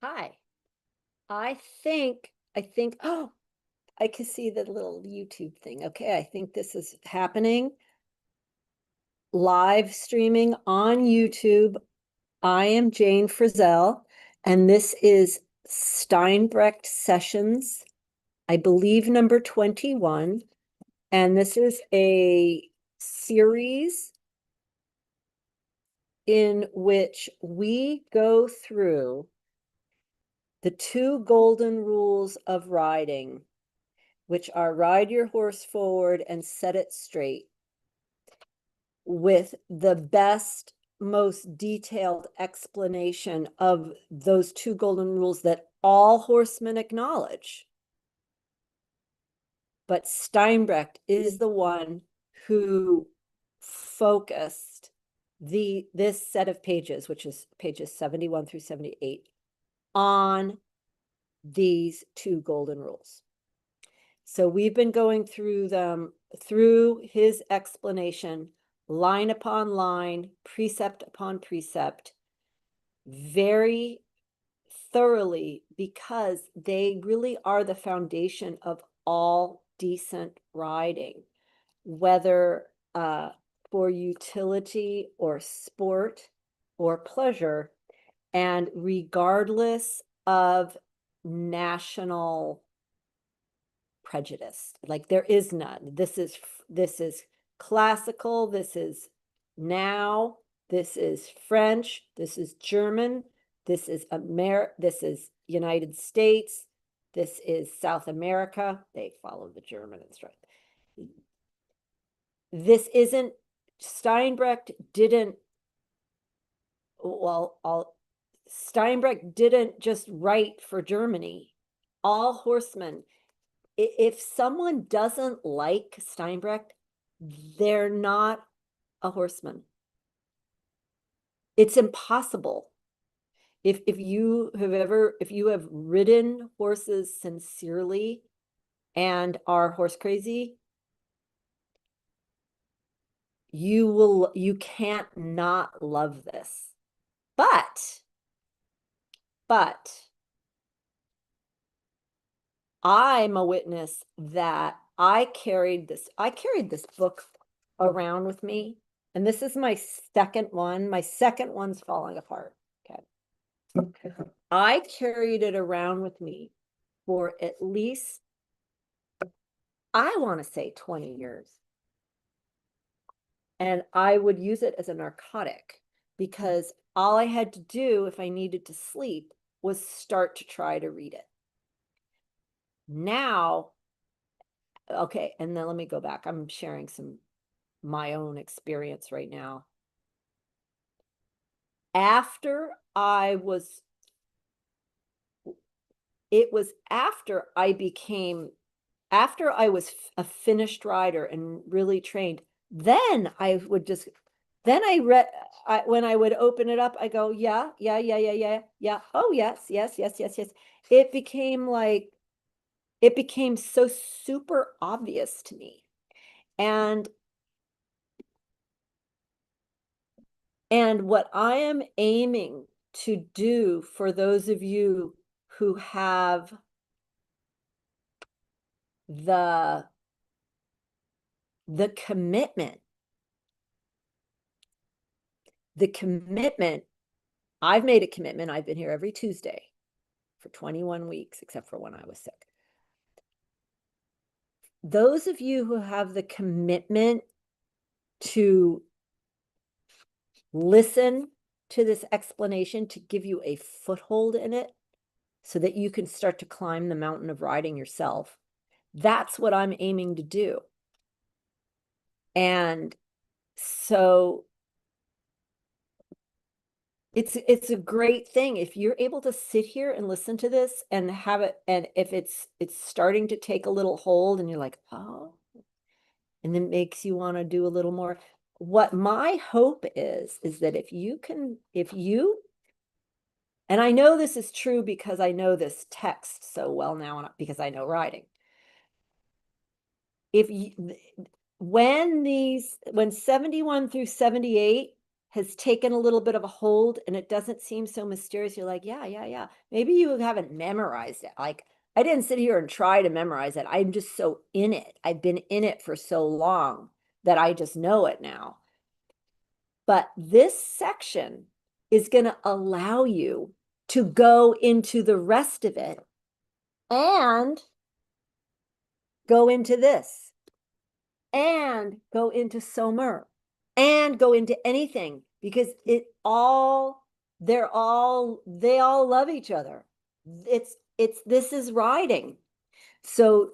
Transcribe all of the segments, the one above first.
Hi. Oh, I can see the little YouTube thing. Okay, I think this is happening. Live streaming on YouTube. I am Jane Frizzell, and this is Steinbrecht Sessions, I believe number 21. And this is a series in which we go through the two golden rules of riding, which are ride your horse forward and set it straight, with the best, most detailed explanation of those two golden rules that all horsemen acknowledge. But Steinbrecht is the one who focused this set of pages, which is pages 71 through 78, on these two golden rules. So we've been going through them through his explanation, line upon line, precept upon precept, very thoroughly, because they really are the foundation of all decent riding, whether for utility or sport or pleasure, and regardless of national prejudice. Like, there is none. This is classical, this is now, this is French, this is German, this is United States, this is South America. They follow the German instruction. This isn't, Steinbrecht didn't, Steinbrecht didn't just write for Germany. All horsemen, if someone doesn't like Steinbrecht, they're not a horseman. It's impossible. If you have ridden horses sincerely and are horse crazy, you can't not love this. But I'm a witness that I carried this book around with me, and this is my second one. My second one's falling apart. Okay. I carried it around with me for at least, I want to say, 20 years. And I would use it as a narcotic, because all I had to do if I needed to sleep was start to try to read it. Now, okay, and then let me go back. I'm sharing my own experience right now. After I was a finished rider and really trained, then I would just, then I read, when I would open it up, I go, yeah. Oh, yes. It became so super obvious to me. And what I am aiming to do for those of you who have the commitment, I've made a commitment. I've been here every Tuesday for 21 weeks, except for when I was sick. Those of you who have the commitment to listen to this explanation, to give you a foothold in it so that you can start to climb the mountain of riding yourself, that's what I'm aiming to do. And so it's a great thing if you're able to sit here and listen to this and have it, and if it's starting to take a little hold and you're like, oh, and then makes you want to do a little more. What my hope is that if you, and I know this is true because I know this text so well now, because I know riding. When 71 through 78 has taken a little bit of a hold and it doesn't seem so mysterious, you're like, yeah, yeah, yeah. Maybe you haven't memorized it. Like, I didn't sit here and try to memorize it. I'm just so in it. I've been in it for so long that I just know it now. But this section is going to allow you to go into the rest of it and go into this and go into Somer and go into anything, because they all love each other. This is riding. So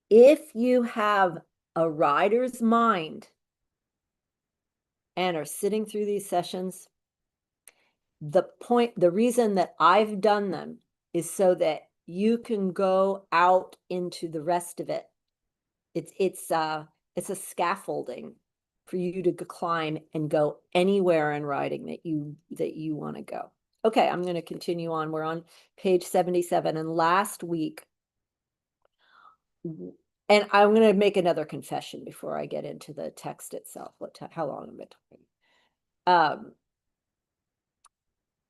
if you have a rider's mind and are sitting through these sessions, the reason that I've done them is so that you can go out into the rest of it. It's a scaffolding for you to climb and go anywhere in writing that you want to go. Okay, I'm going to continue on. We're on page 77, and last week, and I'm going to make another confession before I get into the text itself. How long am I talking?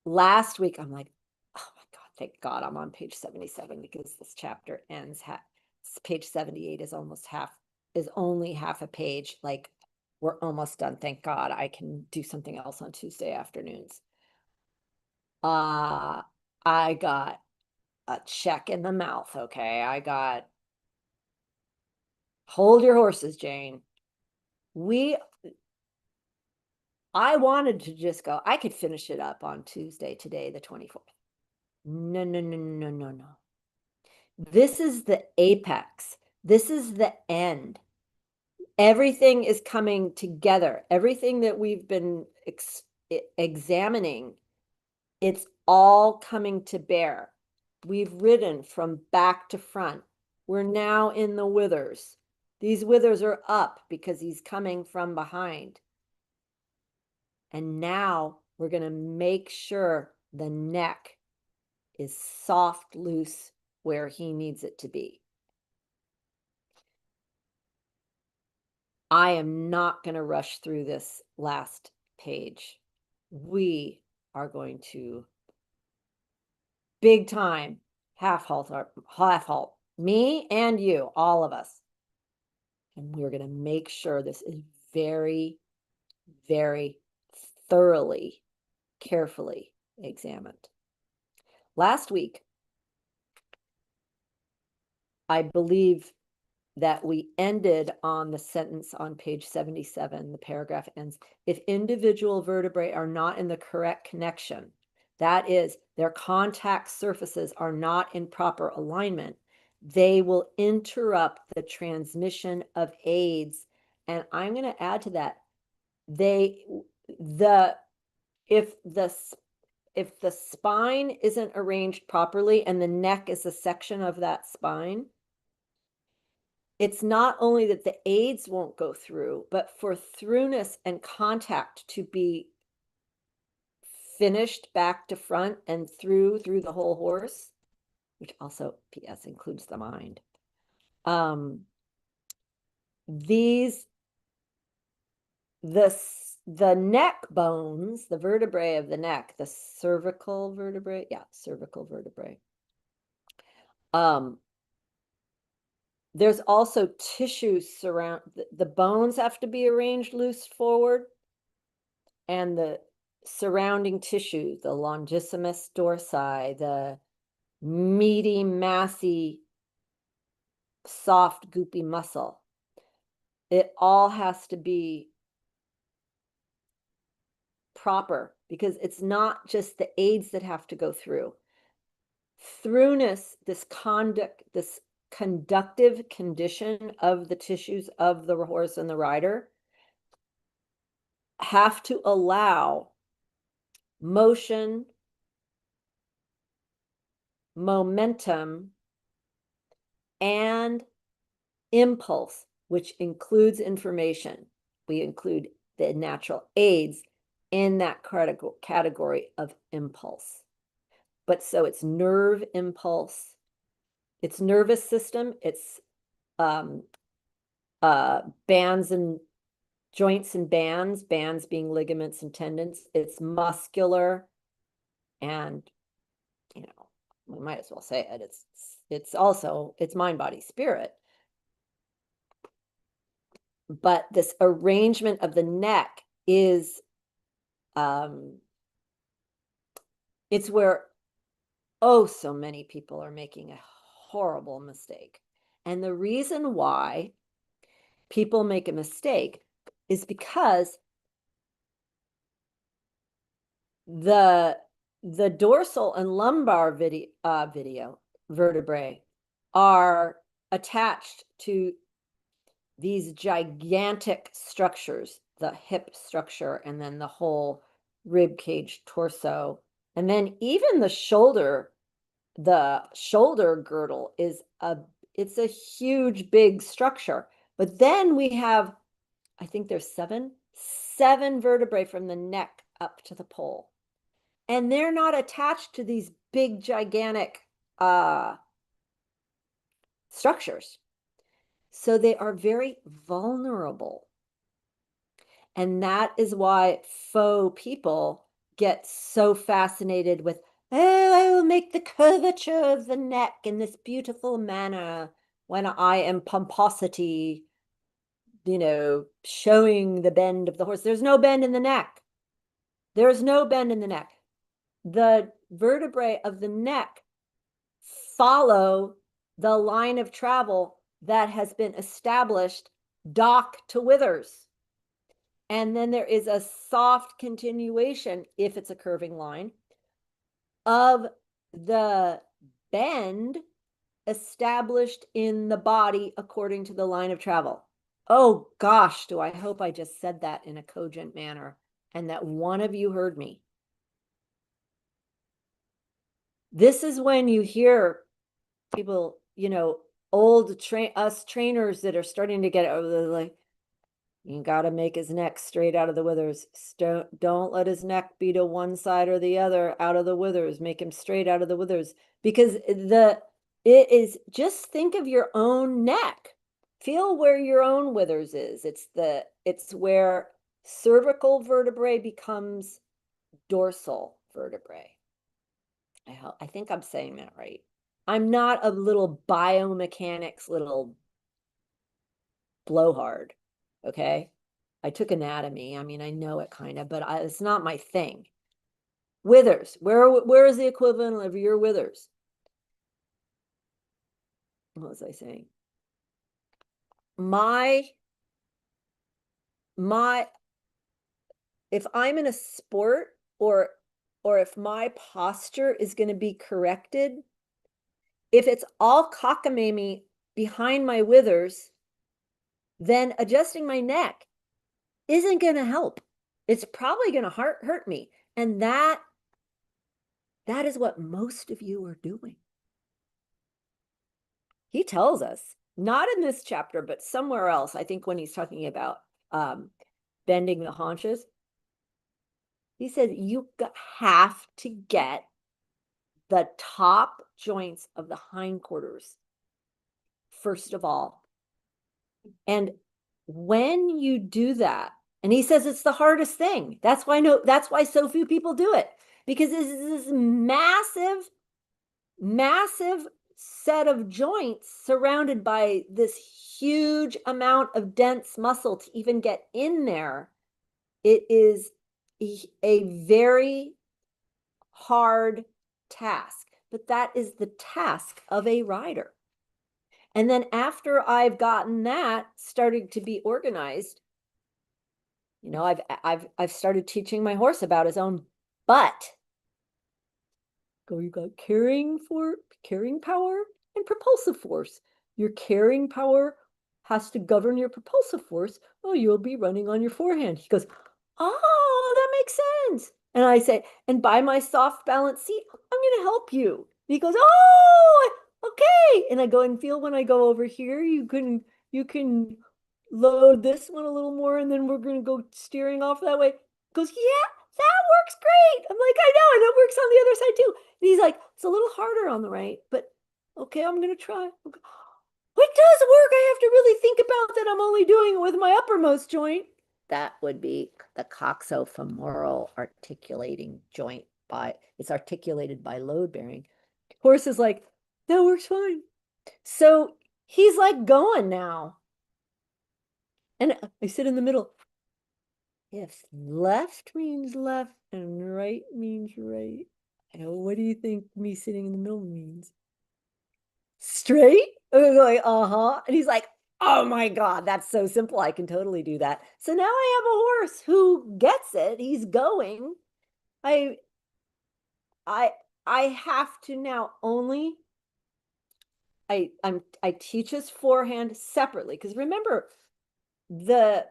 Last week, I'm like, oh my God, thank God I'm on page 77, because this chapter ends, page 78 is only half a page. Like, we're almost done. Thank God I can do something else on Tuesday afternoons. I got a check in the mouth. Okay. Hold your horses, Jane. I wanted to just go, I could finish it up on Tuesday, today, the 24th. No, no, no, no, no, no. This is the apex. This is the end. Everything is coming together. Everything that we've been examining, it's all coming to bear. We've ridden from back to front. We're now in the withers. These withers are up because he's coming from behind. And now we're going to make sure the neck is soft, loose, where he needs it to be. I am not going to rush through this last page. We are going to big time half halt, me and you, all of us. And we're going to make sure this is very, very thoroughly, carefully examined. Last week, I believe that we ended on the sentence on page 77. The paragraph ends, if individual vertebrae are not in the correct connection, that is, their contact surfaces are not in proper alignment, they will interrupt the transmission of aids. And I'm going to add to that, if the spine isn't arranged properly and the neck is a section of that spine, it's not only that the aids won't go through, but for throughness and contact to be finished back to front and through the whole horse, which also, P.S., includes the mind. The neck bones, the vertebrae of the neck, the cervical vertebrae, cervical vertebrae. There's also tissue surround, the bones have to be arranged loose forward, and the surrounding tissue, the longissimus dorsi, the meaty, massy, soft, goopy muscle, it all has to be proper, because it's not just the aids that have to go through. Throughness, this conductive condition of the tissues of the horse and the rider, have to allow motion, momentum, and impulse, which includes information. We include the natural aids in that category of impulse. But so it's nerve impulse, it's nervous system, it's bands and joints and bands being ligaments and tendons. It's muscular, and you know, we might as well say it. It's also it's mind, body, spirit. But this arrangement of the neck is it's where so many people are making a horrible mistake. And the reason why people make a mistake is because the dorsal and lumbar vertebrae are attached to these gigantic structures, the hip structure, and then the whole rib cage, torso, and then even the shoulder girdle is it's a huge, big structure. But then we have, I think there's seven vertebrae from the neck up to the pole. And they're not attached to these big, gigantic structures. So they are very vulnerable. And that is why faux people get so fascinated with, I will make the curvature of the neck in this beautiful manner when I am pomposity, showing the bend of the horse. There's no bend in the neck. There's no bend in the neck. The vertebrae of the neck follow the line of travel that has been established, dock to withers. And then there is a soft continuation, if it's a curving line, of the bend established in the body according to the line of travel. Oh gosh, do I hope I just said that in a cogent manner and that one of you heard me. This is when you hear people, old us trainers that are starting to get like, you got to make his neck straight out of the withers. Don't let his neck be to one side or the other out of the withers. Make him straight out of the withers, because it is, just think of your own neck. Feel where your own withers is. It's where cervical vertebrae becomes dorsal vertebrae. I think I'm saying that right. I'm not a little biomechanics little blowhard. Okay. I took anatomy. I mean, I know it kind of, but it's not my thing. Withers. Where is the equivalent of your withers? What was I saying? If I'm in a sport, or if my posture is going to be corrected, if it's all cockamamie behind my withers, then adjusting my neck isn't going to help. It's probably going to hurt me. And that is what most of you are doing. He tells us, not in this chapter, but somewhere else, I think when he's talking about bending the haunches, he said you have to get the top joints of the hindquarters first of all. And when you do that, and he says it's the hardest thing. That's why so few people do it, because this is this massive set of joints surrounded by this huge amount of dense muscle to even get in there. It is a very hard task, but that is the task of a rider. And then after I've gotten that started to be organized, I've started teaching my horse about his own butt. You got carrying power and propulsive force. Your carrying power has to govern your propulsive force. Oh, you'll be running on your forehand. He goes, oh, that makes sense. And I say, and by my soft balance seat, I'm going to help you. And he goes, oh, okay. And I go and feel when I go over here, you can load this one a little more, and then we're going to go steering off that way. He goes, yeah, that works great. I'm like, I know, and it works on the other side too. And he's like, it's a little harder on the right, but okay, I'm going to try. Okay. It does work. I have to really think about that I'm only doing it with my uppermost joint. that would be the coxofemoral articulating joint it's articulated by load bearing. Horse is like, that works fine. So he's like going now. And I sit in the middle. If left means left and right means right, what do you think me sitting in the middle means? Straight? I'm like, uh-huh. And he's like, oh my God, that's so simple. I can totally do that. So now I have a horse who gets it. He's going. I I have to now only I teach his forehand separately because remember the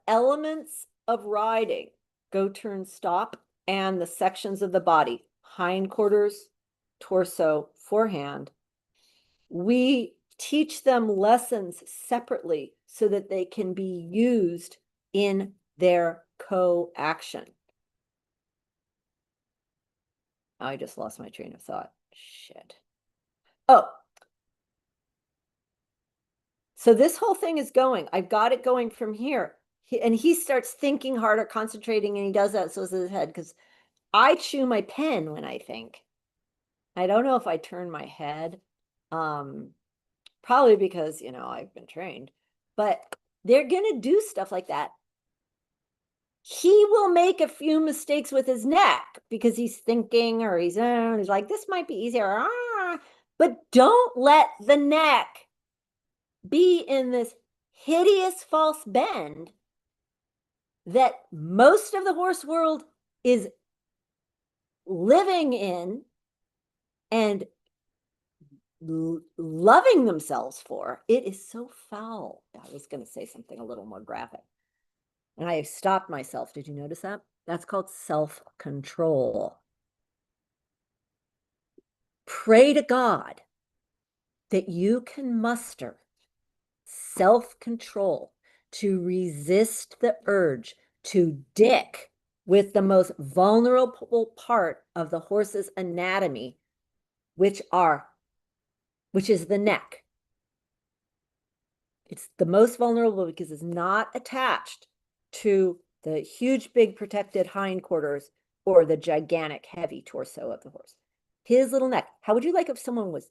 elements of riding, go, turn, stop, and the sections of the body, hindquarters, torso, forehand. We teach them lessons separately so that they can be used in their co-action. I just lost my train of thought. Shit. Oh, so this whole thing is going. I've got it going from here. And he starts thinking harder, concentrating, and he does that so it's his head because I chew my pen when I think. I don't know if I turn my head. Probably because, I've been trained. But they're going to do stuff like that. He will make a few mistakes with his neck because he's thinking or he's like, this might be easier. But don't let the neck be in this hideous false bend that most of the horse world is living in and loving themselves for. It is so foul. I was going to say something a little more graphic. And I have stopped myself. Did you notice that? That's called self-control. Pray to God that you can muster self-control to resist the urge to dick with the most vulnerable part of the horse's anatomy, which is the neck. It's the most vulnerable because it's not attached to the huge, big protected hindquarters or the gigantic, heavy torso of the horse. His little neck. How would you like if someone was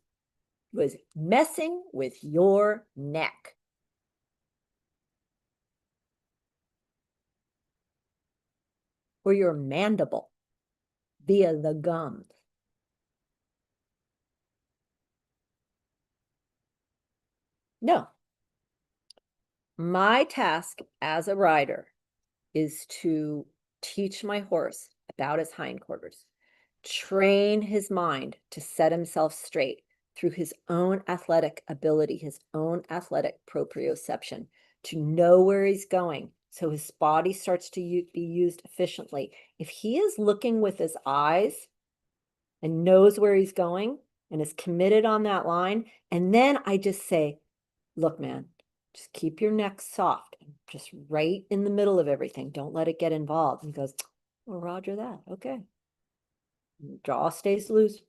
messing with your neck? Or your mandible via the gums? No. My task as a rider is to teach my horse about his hindquarters, train his mind to set himself straight through his own athletic ability, his own athletic proprioception, to know where he's going so his body starts to be used efficiently. If he is looking with his eyes and knows where he's going and is committed on that line, and then I just say, look, man, just keep your neck soft, just right in the middle of everything. Don't let it get involved. And he goes, well, Roger that. Okay. Jaw stays loose.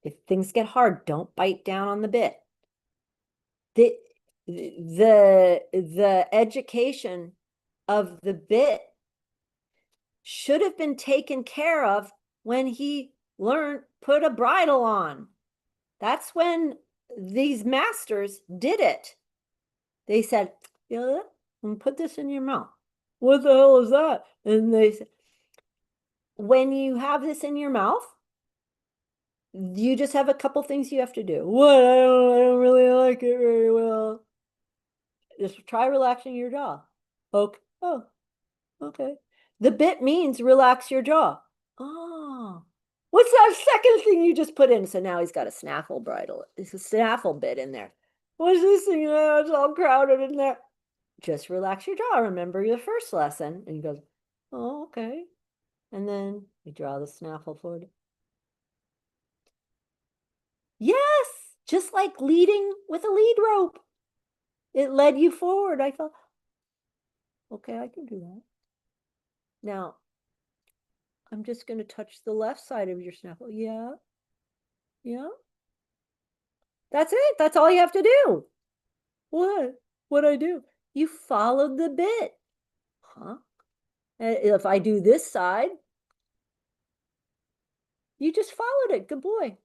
If things get hard, don't bite down on the bit. The education of the bit should have been taken care of when he learned put a bridle on. That's when these masters did it. They said, yeah, put this in your mouth. What the hell is that? And they said, when you have this in your mouth, you just have a couple things you have to do. What? I don't really like it very well. Just try relaxing your jaw. Okay. Oh, okay. The bit means relax your jaw. Oh. What's that second thing you just put in? So now he's got a snaffle bridle. It's a snaffle bit in there. What's this thing? Oh, it's all crowded in there. Just relax your jaw. Remember your first lesson. And he goes, oh, okay. And then we draw the snaffle forward. Yes, just like leading with a lead rope. It led you forward. I thought, okay, I can do that. Now, I'm just going to touch the left side of your snaffle. Yeah. Yeah. That's it. That's all you have to do. What? What'd I do? You followed the bit. huh? If I do this side, you just followed it. Good boy.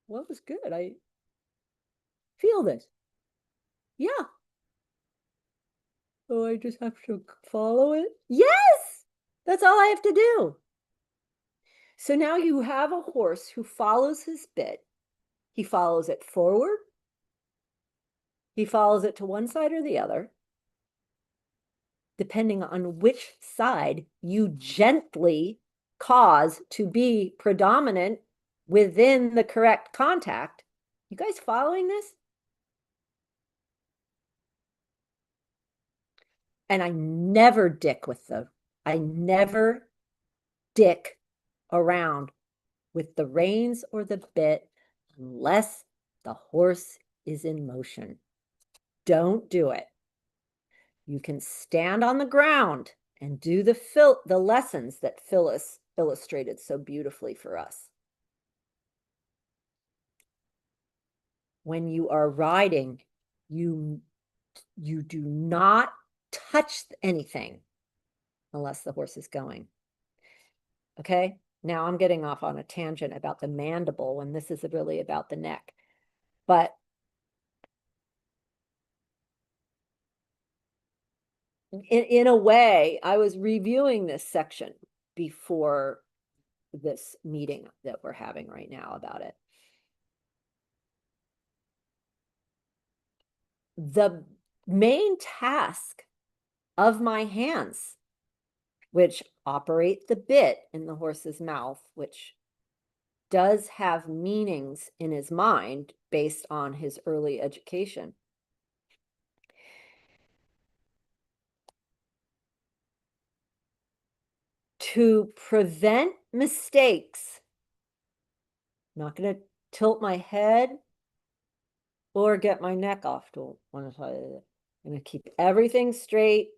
Well, it was good. I feel this. Yeah. So I just have to follow it? Yes! That's all I have to do. So now you have a horse who follows his bit. He follows it forward. He follows it to one side or the other, depending on which side you gently cause to be predominant within the correct contact. You guys following this? And I never dick with them. I never dick around with the reins or the bit unless the horse is in motion. Don't do it. You can stand on the ground and do the lessons that Phyllis illustrated so beautifully for us. When you are riding, you do not touch anything unless the horse is going. Okay? Now I'm getting off on a tangent about the mandible when this is really about the neck. But in a way, I was reviewing this section before this meeting that we're having right now about it. The main task of my hands, which operate the bit in the horse's mouth, which does have meanings in his mind based on his early education, to prevent mistakes. I'm not going to tilt my head or get my neck off to one side. I'm going to keep everything straight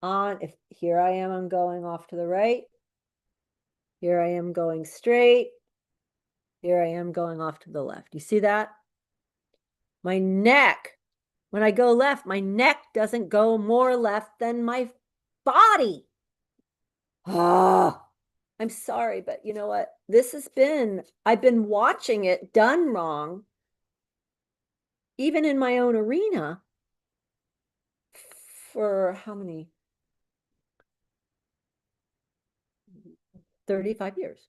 on. If here I am, I'm going off to the right. Here I am going straight. Here I am going off to the left. You see that? My neck, when I go left, my neck doesn't go more left than my body. Ah, I'm sorry, but you know what? I've been watching it done wrong, even in my own arena, for how many? 35 years.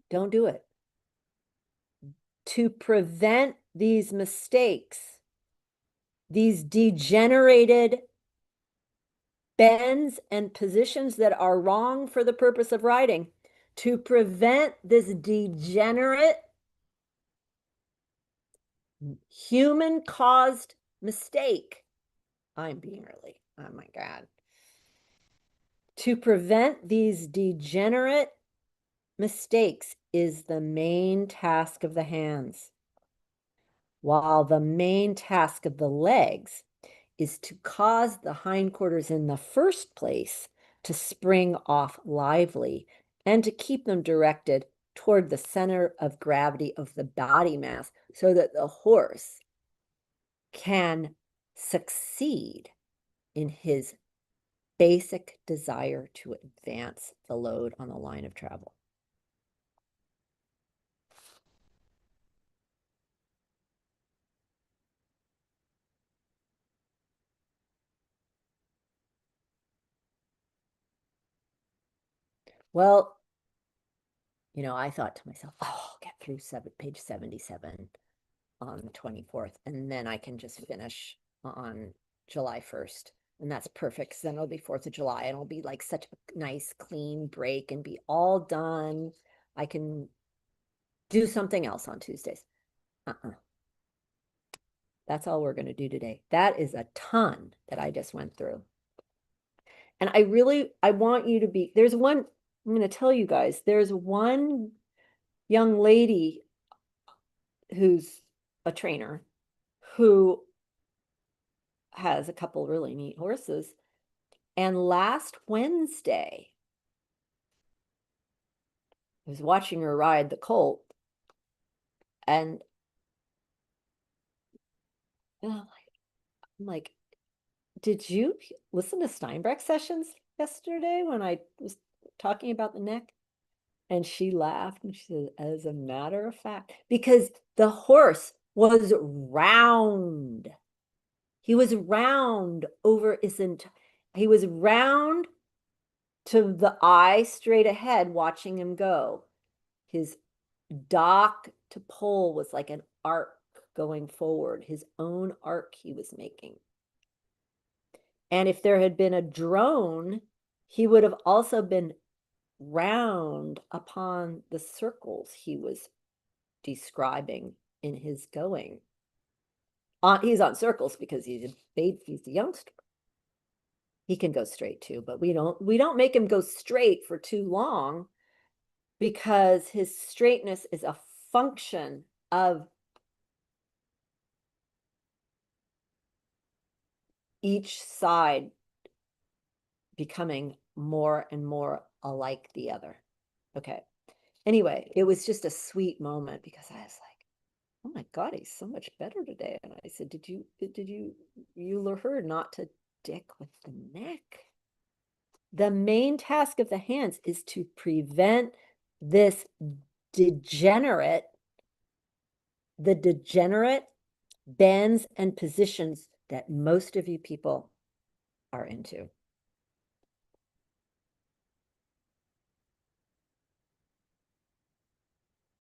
Don't do it. To prevent these mistakes, these degenerated bends and positions that are wrong for the purpose of riding, to prevent this degenerate human-caused mistake. I'm being really, oh my God. To prevent these degenerate mistakes is the main task of the hands, while the main task of the legs is to cause the hindquarters in the first place to spring off lively and to keep them directed toward the center of gravity of the body mass so that the horse can succeed in his basic desire to advance the load on the line of travel. Well, you know, I thought to myself, oh, I'll get through page 77 on the 24th, and then I can just finish on July 1st. And that's perfect, because then it'll be 4th of July, and it'll be like such a nice, clean break and be all done. I can do something else on Tuesdays. That's all we're going to do today. That is a ton that I just went through. And I want you to be, I'm going to tell you guys, there's one young lady who's a trainer who has a couple really neat horses. And last Wednesday, I was watching her ride the colt, and I'm like, did you listen to Steinbrecht sessions yesterday when I was talking about the neck? And she laughed and she said, as a matter of fact, because the horse was round. He was round over he was round to the eye straight ahead watching him go. His dock to pole was like an arc going forward, his own arc he was making. And if there had been a drone, he would have also been round upon the circles he was describing in his going. He's on circles because he's a baby, he's a youngster. He can go straight too, but we don't make him go straight for too long because his straightness is a function of each side becoming more and more alike the other. Okay. Anyway, it was just a sweet moment because I was like, oh my God, he's so much better today. And I said, you heard not to dick with the neck. The main task of the hands is to prevent this degenerate, the degenerate bends and positions that most of you people are into.